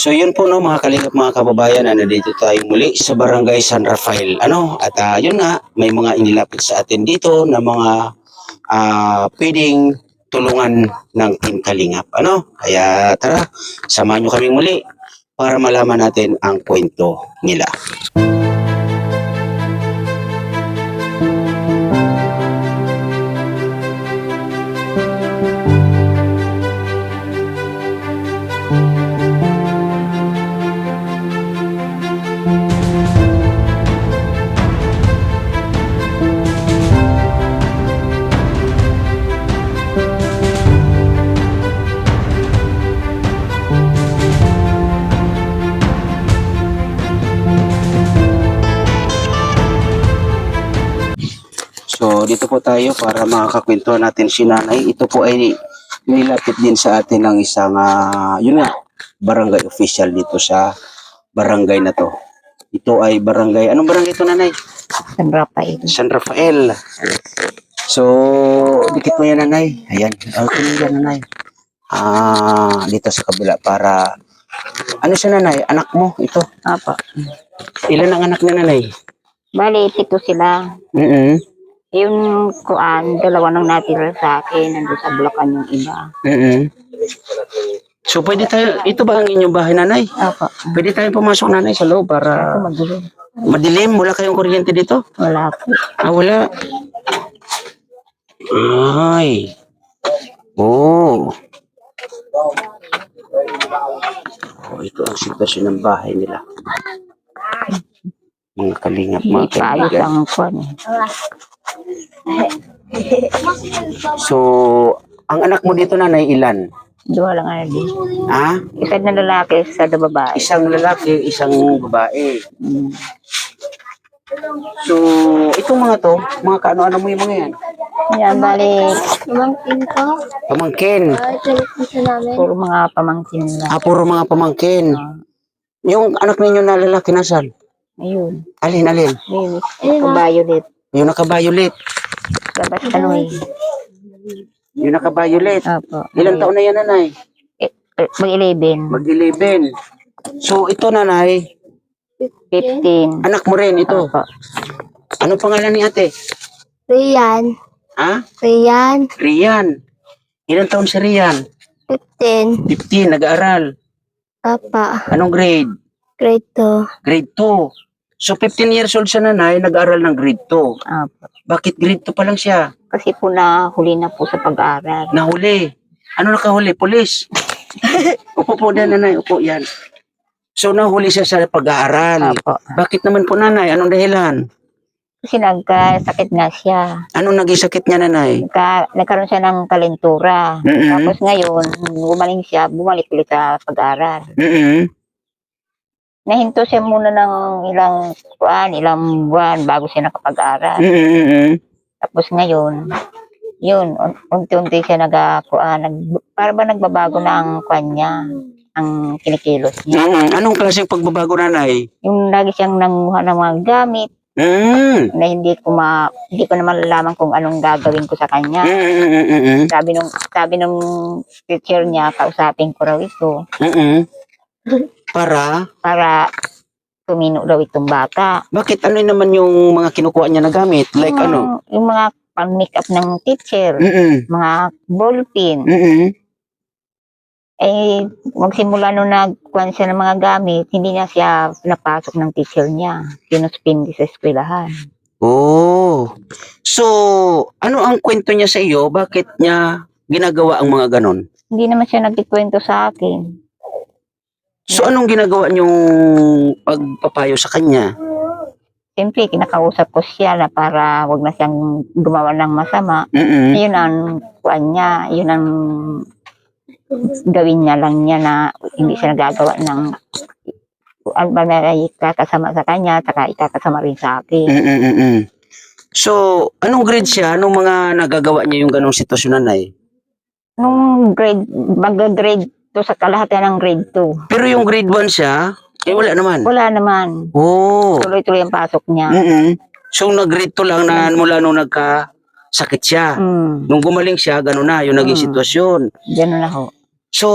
So yun po no mga kalingap mga kababayan, nandito tayo muli sa Barangay San Rafael. At yun nga, may mga inilapit sa atin dito na mga pwedeng tulungan ng Team Kalingap. Kaya tara, samahan nyo kami muli para malaman natin ang kwento nila. So dito po tayo para makakakwentuhan natin si nanay. Ito po ay nilapit din sa atin ng isang yun nga, barangay official dito sa barangay na to. Ito ay barangay, anong barangay ito nanay? San Rafael. San Rafael. So dikit mo yan nanay. Ayan, okay yan nanay. Dito sa kabila para ano siya nanay? Anak mo ito? Apa. Ilan ang anak na nanay? Bali, 7 sila. Yung kuan, 2 nang natira sa akin. Nandun sa Bulacan yung iba. So pwede tayo, ito ba ang inyong bahay nanay? Apa. Pwede tayo pumasok nanay sa loob para Ako magdilim. madilim. Wala kayong kuryente dito? Wala po. Wala. Ay. Oh. Ito ang sitwasyon ng bahay nila. Mga kalingap, mga Hindi pa ayos kaibigan. ang kuan. So, ang anak mo dito nanay ilan? 2 lang ano din. Isa na lalaki, isa na babae. Isang lalaki, isang babae. So, itong mga to, mga kaano-ano mo yung mga yan? Yan, bali, Pamangkin ko. Pamangkin. Isa namin. puro mga pamangkin lang. Puro mga pamangkin. Yung anak ninyo na lalaki nasan? Ayun. Alin? Ayun, violet. Yung naka-violet. Dapat ano eh. Yung naka-violet. Opo. Ilang taon na yan nanay? Mag-11. Mag-11. So, ito nanay, 15. anak mo rin ito. Opo. Ano pangalan ni ate? Rian. Rian. Rian. Ilang taon si Rian? 15. 15, nag-aaral. Papa. Anong grade? Grade 2. Grade 2. So 15 years old siya nanay, nag-aaral ng grade 2. Opo. Bakit grade 2 pa lang siya? Kasi po nahuli na po sa pag-aaral. Nahuli. Ano nakahuli? Pulis. Upo po na nanay, upo yan. So nahuli siya sa pag-aaral. Opo. Bakit naman po nanay? Anong dahilan? Kasi nagkasakit nga siya. Anong naging sakit niya nanay? Nagkaroon siya ng kalentura. Mm-mm. Tapos ngayon, bumalik ulit sa pag-aaral. Nahinto siya muna ng ilang buwan bago siya nakapag-aaral. Tapos ngayon, yun, unti-unti siya para ba nagbabago na ang kwan niya, ang kinikilos niya. Anong klaseng pagbabago nanay? Yung lagi siyang nanguha ng mga gamit na hindi ko na malalaman kung anong gagawin ko sa kanya. Sabi nung teacher niya, kausapin ko raw ito. Para tumino daw itong bata. Bakit ano naman yung mga kinukuha niya na gamit? Like ano? Yung mga pang-makeup ng teacher, mga ballpen. Magsimula nung nagkuhan siya ng mga gamit, hindi na siya napasok ng teacher niya. Sinuspindi sa eskwelahan. Oh. So, ano ang kwento niya sa iyo? Bakit niya ginagawa ang mga ganon? Hindi naman siya nagkikwento sa akin. So, anong ginagawa niyong pagpapayo sa kanya? Siyempre, kinakausap ko siya na para wag na siyang gumawa ng masama. Yun ang kuhan niya, yun ang gawin niya lang niya na hindi siya nagagawa ng ikakasama sa kanya, saka ikakasama rin sa akin. So, anong grade siya? Anong mga nagagawa niya yung ganong sitwasyon nanay? Nung mag-grade 2 sa kalahatian ng grade 2. Pero yung grade 1 siya, wala naman. Wala naman. Oh. Tuloy-tuloy ang pasok niya. So, nag-grade 2 lang na mula nung nagkasakit siya. Nung gumaling siya, gano'n na, yung naging sitwasyon. Gano'n na ho. So,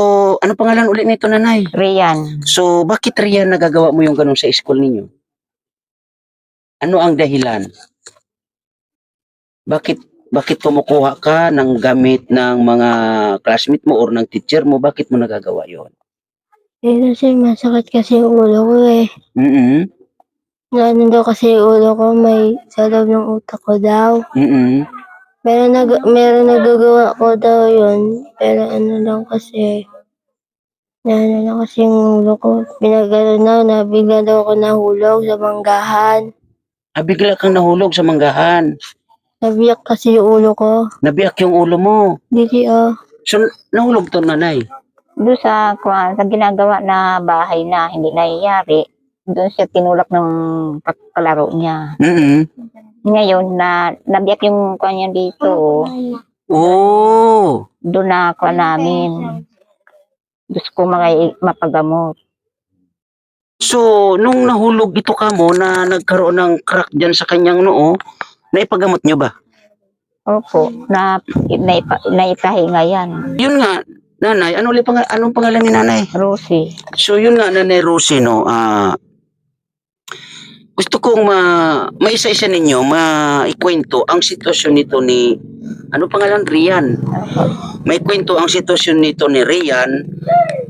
ano pangalan ulit nito, nanay? Rian. So, bakit Rian nagagawa mo yung ganun sa school ninyo? Ano ang dahilan? Bakit kumukuha ka ng gamit ng mga classmate mo or ng teacher mo? Bakit mo nagagawa yon? Kasi masakit kasi yung ulo ko eh. Mm-mm. Ano daw kasi yung ulo ko, may sa loob ng utak ko daw. Mm-mm. Meron nagagawa ko daw yun. Pero ano lang kasi, ano lang kasi yung ulo ko. Pinagano na bigla daw ako nahulog sa manggahan. Bigla kang nahulog sa manggahan. Nabiyak kasi yung ulo ko. Nabiyak yung ulo mo. Didi So, nahulog to, nanay. Doon sa ginagawa na bahay na hindi nangyayari, doon siya tinulak ng kalaro niya. Mm-mm. Ngayon, nabiyak yung kanya dito. Oh. Doon na namin. Gusto ko mapagamot. So, nung nahulog ito ka mo na nagkaroon ng crack dyan sa kanyang noo, naipagamot nyo ba? Opo, naitahinga yan. Yun nga, nanay, anong pangalan ni nanay? Rosie. So, yun nga, nanay Rosie, no, gusto kong maisa-isa ninyo, maikwento ang sitwasyon nito ni, ano pangalan? Rian. Maikwento ang sitwasyon nito ni Rian,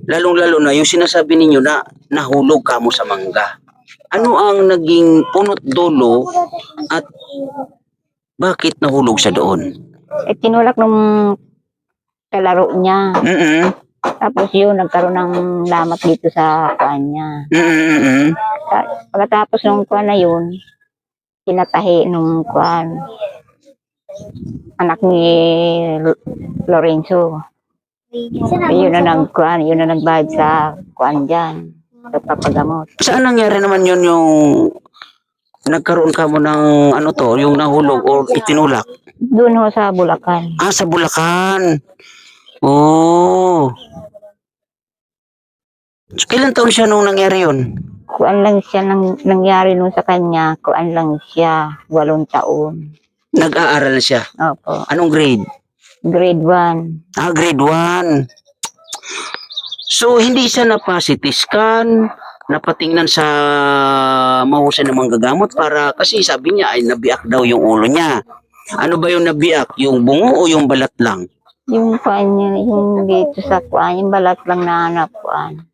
lalong-lalo na yung sinasabi ninyo na nahulog ka mo sa mangga. Ano ang naging punot dulo at bakit nahulog sa doon? Tinulak ng kalaro niya. Mm-mm. Tapos yun, nagkaroon ng lamat dito sa kanya. Mm-mm. Pagkatapos ng kuwan na yun, tinatahi nung kuwan. Anak ni Lorenzo. Yun na nagkuhan, yun na nagbayad sa kuwan dyan. Nagpapagamot. Saan nangyari naman yun yung nagkaroon ka mo ng ano to, yung nahulog o itinulak? Doon ho sa Bulacan. Sa Bulacan. Oh. So, kailan taon siya nung nangyari yun? Kuan lang siya nangyari nun sa kanya, kuan lang siya, 8 taon. Nag-aaral siya. Opo. Anong grade? Grade 1. Grade 1. So, hindi siya napacity scan, napatingnan sa mahusay ng manggagamot para, kasi sabi niya ay nabiyak daw yung ulo niya. Ano ba yung nabiyak? Yung bungo o yung balat lang? Yung kuan niya, yung dito sa kuan, yung balat lang na napuan.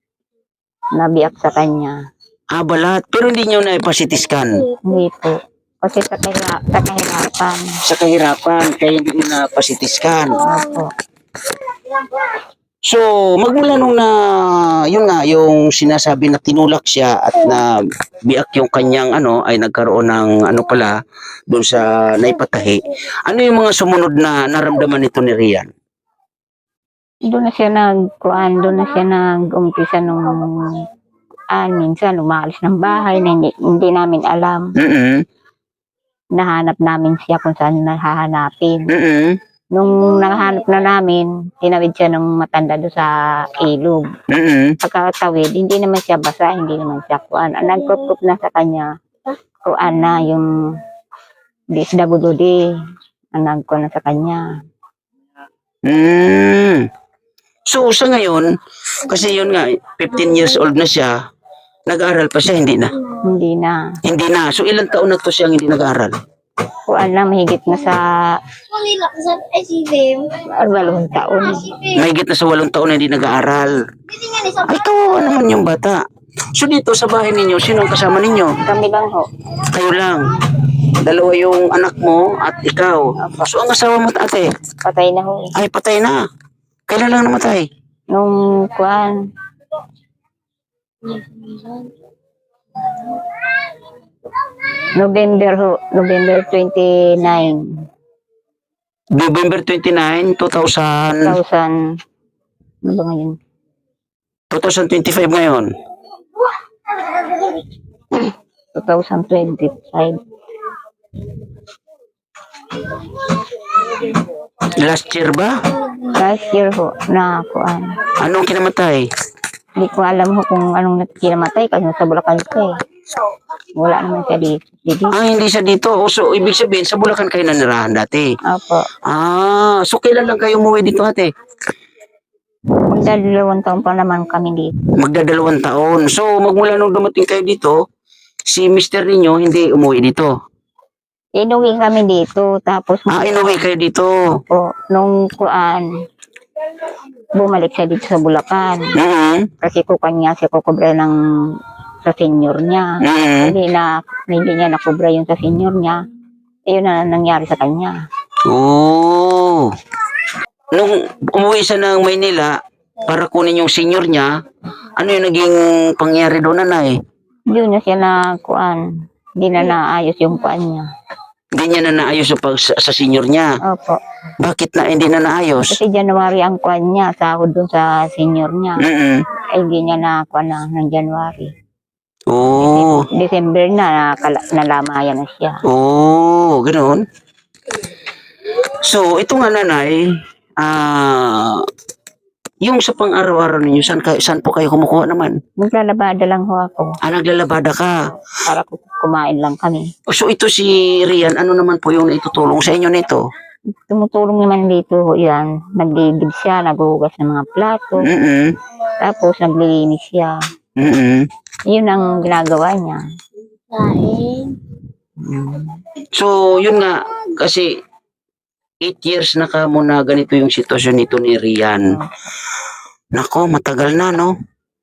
Nabiyak sa kanya. Balat. Pero hindi niyo na ipacity scan. Hindi po. Kasi sa kahirapan. Sa kahirapan, kaya hindi niyo na pa-CT scan. Opo. So, magmula nung yun nga, yung sinasabi na tinulak siya at na biyak yung kanyang ay nagkaroon ng doon sa naipatahi. Ano yung mga sumunod na naramdaman nito ni Rian? Doon na siya doon na siya nag-umpisa nung minsan umaalis ng bahay na hindi namin alam. Mm-mm. Nahanap namin siya kung saan nahahanapin. Mm-mm. Nung nahanap na namin, tinawid siya ng matanda doon sa ilog. Mm-mm. Pagkatawid, hindi naman siya basa, hindi naman siya kuan. Ang nagkukup na sa kanya, kuan na yung DSWD. Ang nagkuan na sa kanya. So, sa ngayon, kasi yun nga, 15 years old na siya, nag-aaral pa siya, hindi na? Hindi na. Hindi na. So, ilang taon na to siyang hindi nag-aaral? Kuan na, mahigit na sa 8 taon. Mahigit na sa 8 taon na hindi nag-aaral. Ay, kawawa naman yung bata. So, dito sa bahay ninyo, sino ang kasama ninyo? Kami lang ho. Kayo lang. Dalawa yung anak mo at ikaw. So, ang asawa mo, ate? Patay na ho. Ay, patay na. Kailan lang namatay? Nung kuan, November 29, November 29, 2000. 2000, ano ba ngayon? 2025 ngayon. 2025. Last year ba? Last year ho, na kuan. Anong kinamatay? Hindi ko alam ho kung anong kinamatay kasi sa Bulacan ko eh. Wala naman siya dito. Hindi siya dito. So, ibig sabihin, sa Bulacan kayo nanirahan dati. Opo. So kailan lang kayo umuwi dito, ate? Magdadalawang taon pa naman kami dito. Magdadalawang taon. So, magmula nung dumating kayo dito, si mister ninyo hindi umuwi dito. Inuwi kami dito, tapos Inuwi kayo dito. po, nung kuan, bumalik siya dito sa Bulacan. Mm-hmm. Kasi kukan niya siya kukubre ng sa senior niya. Mm-hmm. Hindi niya nakubra yung sa senior niya. Yun na nangyari sa kanya. Oh. Nung umuwi siya ng Maynila para kunin yung senior niya, ano yung naging pangyari doon, nanay? Yun na siya na kuan. Hindi na naayos yung kuan niya. Hindi niya na naayos yung sa senior niya. Opo. Bakit na hindi na naayos? Kasi January ang kuan niya, sahod dun sa senior niya. Mm-hmm. Ay hindi niya na kuan na ng January. Oh. December na nalamayan na siya. Oh, ganoon. So, ito nga, nanay, yung sa pang-araw-araw ninyo, saan po kayo kumukuha naman? Maglalabada lang ho ako. Naglalabada ka. Para kumain lang kami. So, ito si Rian, ano naman po yung itutulong sa inyo nito? Tumutulong naman dito ho yan. Nagdidib siya, naghuhugas ng mga plato. Mm-mm. Tapos naglilinis siya. Mm-mm. Yun ang ginagawa niya. So, yun nga, kasi 8 years na ka muna ganito yung sitwasyon nito ni Rian. Nako, matagal na, no?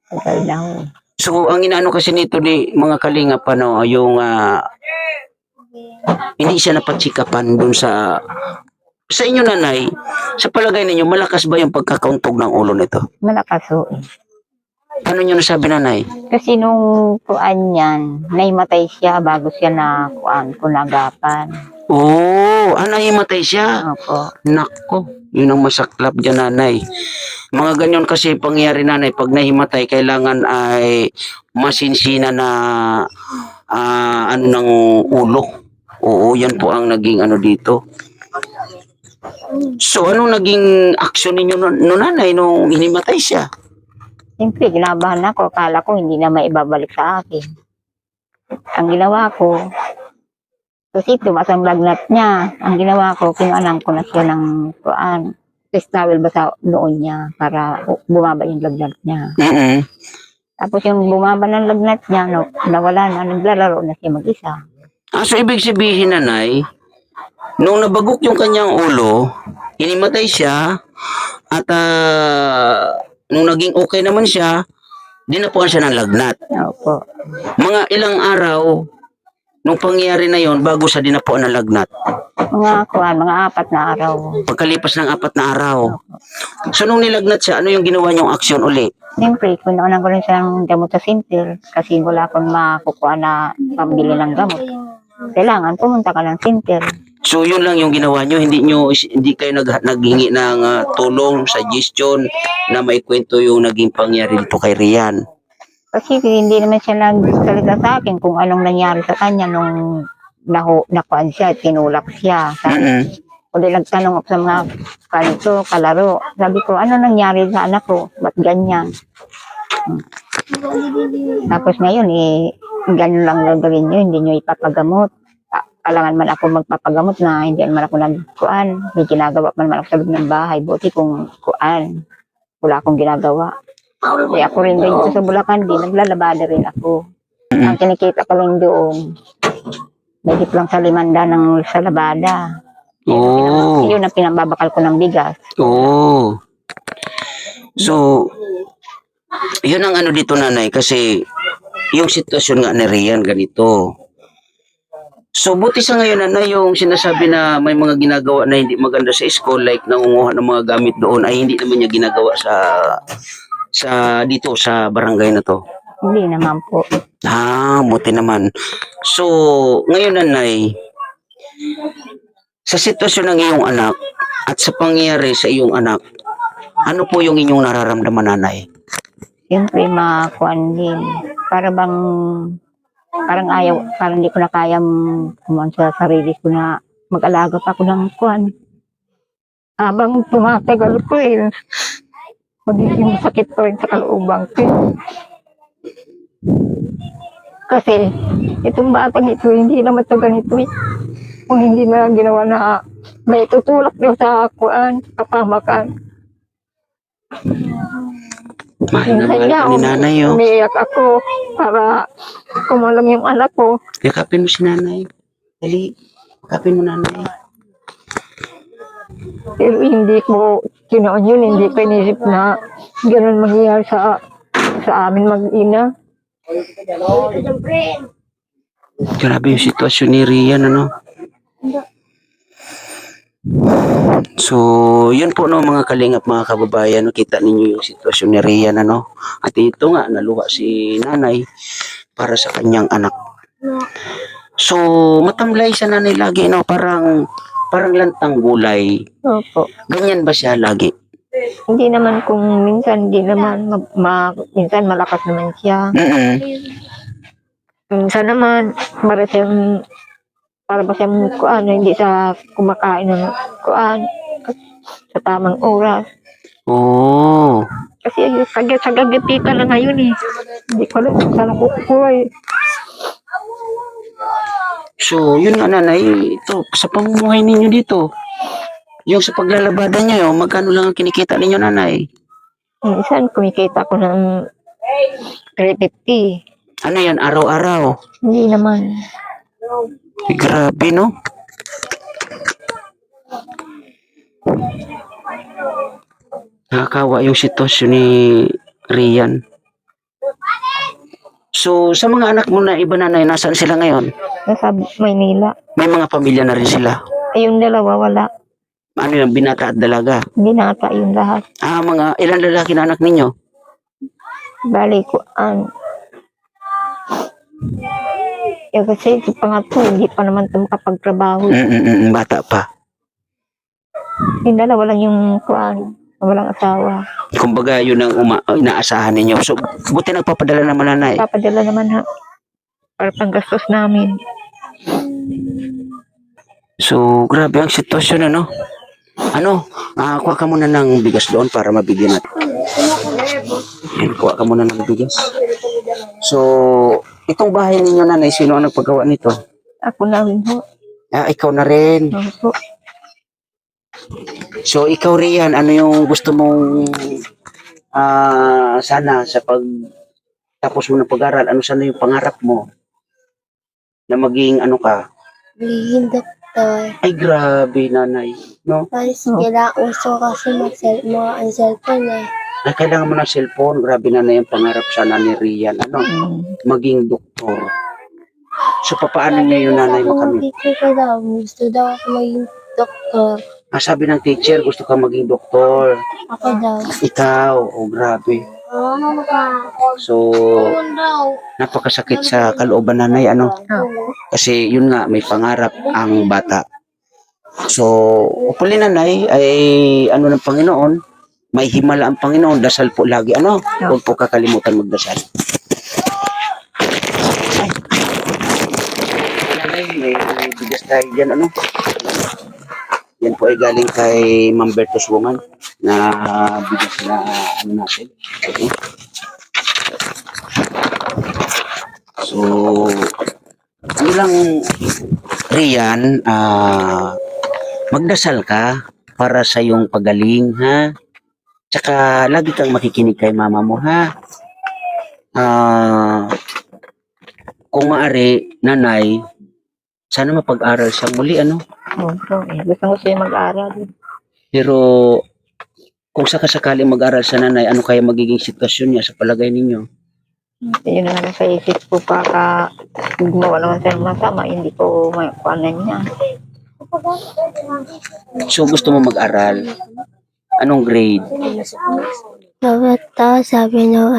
Tagal na ho. So, ang inaano kasi nito ni mga kalingap, ano, yung hindi siya napatsikapan dun sa inyo, nanay, sa palagay ninyo, malakas ba yung pagkakauntog ng ulo nito? Malakas ho eh. Ano nyo nasabi, nanay? Kasi nung kuan yan, naimatay siya bago siya na kuan, kunagapan. Oh, nahimatay siya. Opo. Nako, yun ang masaklap dyan, nanay. Mga ganyan kasi pangyari, nanay, pag nahimatay, kailangan ay masinsina na ano ng ulo. Oo, yan po ang naging ano dito. So, anong naging aksyon ninyo no, nanay, nung hinimatay siya? Siyempre, ginabahan ako. Akala ko hindi na maibabalik sa akin. Ang ginawa ko, kasi tumas ang lagnat niya. Ang ginawa ko, kinuanan ko na siya ng kuan. Towel ba sa noon niya para bumaba yung lagnat niya. Mm-hmm. Tapos yung bumaba ng lagnat niya, nawala na, naglalaro na siya mag-isa. So ibig sabihin, nanay, nung nabagok yung kanyang ulo, hinimatay siya, at nung naging okay naman siya, dinapuan siya ng lagnat. Opo. Mga ilang araw, nung pangyayari na yon bago sa dinapuan ng lagnat? Mga 4 na araw. Pagkalipas ng 4 na araw. So nung nilagnat siya, ano yung ginawa niyong aksyon uli? Siyempre, kinuanan ko rin siya ng gamot sa sinter kasi wala akong makukuha na pambili ng gamot. Kailangan pumunta ka ng sinter. So yun lang yung ginawa niyo, hindi kayo naghingi ng tulong, suggestion na maikwento yung naging pangyari dito kay Rian. Kasi hindi naman siya nagsalita sa akin kung anong nangyari sa kanya nung nakuan siya, tinulak siya. Kundi nagtanong ako sa mga kanito, kalaro. Sabi ko, ano nangyari sa anak ko? Ba't ganyan? Tapos ngayon, ganyan lang gagawin nyo, hindi nyo ipapagamot. Kailangan man ako magpapagamot na hindi man ako nagkuan. May ginagawa man ako sa loob ng bahay. Buti kung kuan, wala akong ginagawa. Kaya ako rin dito sa Bulacan, naglalabada rin ako. Ang kinikita ko lang doon, medyo lang sa 500 sa labada. Oh. Yun ang pinambabakal ko ng bigas. Oh. So, yun ang ano dito, nanay, kasi yung sitwasyon nga ni Rian ganito. So, buti sa ngayon, nanay, yung sinasabi na may mga ginagawa na hindi maganda sa school, like nangunguha ng mga gamit doon, ay hindi naman niya ginagawa sa dito sa barangay na to. Hindi naman po. Buti naman. So, ngayon, nanay, sa sitwasyon ng iyong anak at sa pangyayari sa iyong anak, ano po yung inyong nararamdaman, nanay? Siyempre, makuan din. Parang hindi ko na kayang kumuhan sa sarili ko na mag-alaga pa ako ng kuan. Habang tumatagal ko magiging sakit pa rin sa kalooban ko. Kasi, itong batang ito, hindi naman ito ganito kung hindi na ginawa na may tutulak daw sa kuan, kapamakan. Mahal na Minsan mahal nga, ka ni nanay, oh. umiiyak ako para kumalam yung anak ko. Yakapin mo si nanay. Dali, yakapin mo nanay. Pero hindi ko kinoon yun, hindi ko inisip na ganun mangyayari sa amin mag-ina. Grabe yung sitwasyon ni Rian, ano? So, yun po no mga kalingap, mga kababayan, no, kita ninyo yung sitwasyon ni Rian, ano? At ito nga, naluha si nanay para sa kanyang anak. So, matamlay sa nanay lagi, no? Parang lantang gulay. Opo. Ganyan ba siya lagi? Hindi naman kung minsan, hindi naman, minsan malakas naman siya. Mm-mm. Minsan naman, para ba siyang kuan, hindi sa kumakain ng kuan sa tamang oras. Oh. Kasi sa gagapitan na ngayon eh. Hindi ko alam kung saan ako kukuha eh. So, yun nga nanay, ito, sa pamumuhay ninyo dito, yung sa paglalabada niyo, magkano lang ang kinikita ninyo nanay? Minsan kumikita ko ng 350. Ano yan, araw-araw? Hindi naman. Grabe, no? Nakakawa yung sitwasyon ni Rian. So, sa mga anak mo na iba nanay, nasaan sila ngayon? Nasa Maynila. May mga pamilya na rin sila. Ay, yung dalawa wala. Ano yung binata at dalaga? Binata yung lahat. Mga ilan lalaki na anak ninyo? Bali ko kasi ito pangatlo, hindi pa naman ito makapagtrabaho. Bata pa. Yung dalawa lang yung kuan, walang asawa. Kumbaga, yun ang inaasahan ninyo. So, buti nagpapadala naman nanay. Papadala naman ha. Para panggastos namin. So, grabe ang sitwasyon, ano? Kuha ka muna ng bigas doon para mabigyan natin. Yan, kuha ka muna ng bigas. So, itong bahay ninyo nanay, sino ang nagpagawa nito? Ako na rin ho. Ikaw na rin. Opo. So, ikaw Rian, ano yung gusto mong sana sa tapos mo ng pag-aral, ano sana yung pangarap mo? Na maging ano ka? Magiging doktor. Ay, grabe nanay, no? Kasi gusto ko kasi mga cellphone eh. Ay, kailangan mo ng cellphone. Grabe nanay ang pangarap sana ni Rian, ano? Maging doktor. So, paano niya yung nanay mo kami? Teacher ko daw, gusto daw ako maging doktor. Sabi ng teacher, gusto ka maging doktor. Ako daw. Ikaw, grabe. So, napakasakit sa kalooban nanay, ano? Kasi yun nga, may pangarap ang bata. So, upuli nanay, ay ano ng Panginoon, may himala ang Panginoon, dasal po lagi, ano? Huwag po kakalimutan magdasal. Nanay, may bigas tayo dyan, ano? Yan po ay galing kay Ma'am Bertos Woman na bigas na ano natin. Okay. So, ano lang, Rian, magdasal ka para sa iyong pagaling, ha? Tsaka, lagi kang makikinig kay mama mo, ha? Kung maaari, nanay, sana mapag-aral siya muli, ano? Opo. Gusto ko siya mag-aral. Pero, kung sakasakaling mag-aral sa nanay, ano kaya magiging sitwasyon niya sa palagay ninyo? Yun na lang sa isip ko pa gumawa naman siya ng masama, hindi ko makuanan niya. So, gusto mo mag-aral? Anong grade? Dapat daw, sabi ng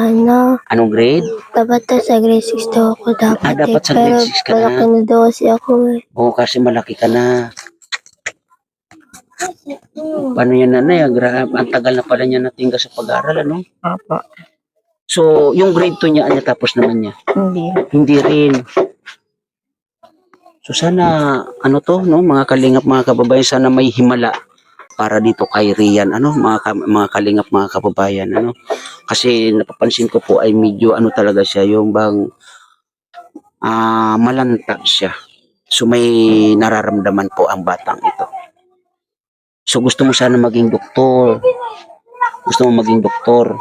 Anong grade? dapat daw sa grade 6 daw ako dapat. Dapat sa grade 6 ka Pero na. malaki na daw kasi ako eh. Oo, kasi malaki ka na. Paano yan, nanay? Ang tagal na pala niya natingga sa pag-aaral, ano? Opo. So, yung grade 2 niya, tapos naman niya? Hindi. Hindi rin. So, sana, ano to, no? Mga kalingap, mga kababayan, sana may himala para dito kay Rian, ano? Mga kalingap, mga kababayan, ano? Kasi napapansin ko po ay medyo, ano talaga siya, yung bang malanta siya. So, may nararamdaman po ang batang ito. So, gusto mo sana maging doktor. Gusto mo maging doktor.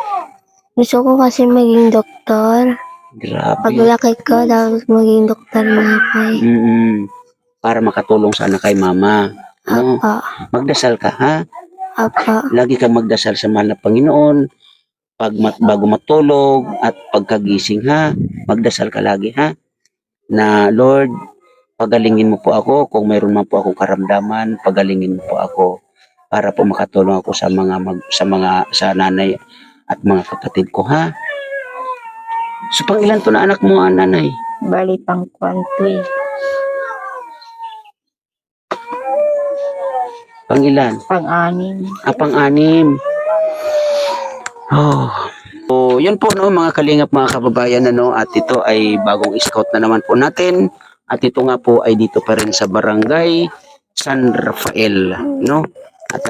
Gusto ko kasi maging doktor. Grabe. Paglaki ko, tapos maging doktor na ako eh. Para makatulong sana kay mama. No? Apa, Magdasal ka, ha? apa, Lagi kang magdasal sa mahal na Panginoon. Bago matulog at pagkagising, ha? Magdasal ka lagi, ha? Na, Lord, pagalingin mo po ako. Kung mayroon man po akong karamdaman, pagalingin mo po ako. Para po makatulong ako sa nanay at mga kapatid ko, ha? So, pang ilan to na anak mo, nanay? Bali pang kwanto eh. Pang ilan? Pang-anim. Pang-anim. Oh. So, yun po no mga kalingap, mga kababayan, ano, at ito ay bagong scout na naman po natin. At ito nga po ay dito pa rin sa Barangay San Rafael, no? At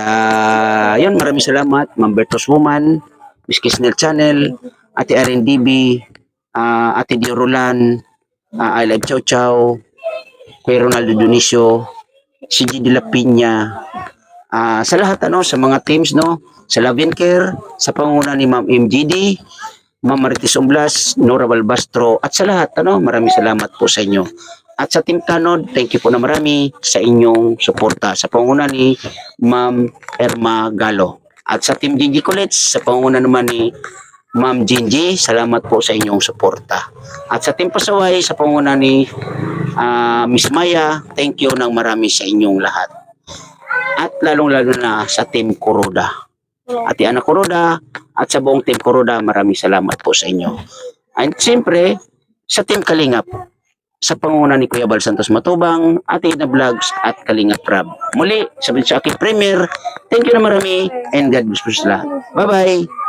yun, maraming salamat, Ma'am Bertos Woman, Miss Kisnel Channel, Ate RNDB, Ate Diorulan, I Love Chow Chow, Kuya Ronaldo Dionisio, si G. De La Piña, sa lahat ano, sa mga teams no, sa Love and Care, sa pangunguna ni Ma'am MGD, Ma'am Marites Umblas, Nora Balbastro, at sa lahat ano, maraming salamat po sa inyo. At sa Team Tanod, thank you po na marami sa inyong suporta sa pangunguna ni Ma'am Erma Galo. At sa Team Gingy Colets, sa pangunguna naman ni Ma'am Gingy, salamat po sa inyong suporta. At sa Team Pasaway, sa pangunguna ni Miss Maya, thank you ng marami sa inyong lahat. At lalong-lalo na sa Team Kuroda. Ate Ana Kuroda at sa buong Team Kuroda, maraming salamat po sa inyo. And siyempre, sa Team Kalingap, sa pangunguna ni Kuya Bal Santos Matubang, Ate Ina Vlogs at Kalingap Rab. Muli, sabihin sa aking premier, thank you na marami and God bless po sa lahat. Bye-bye!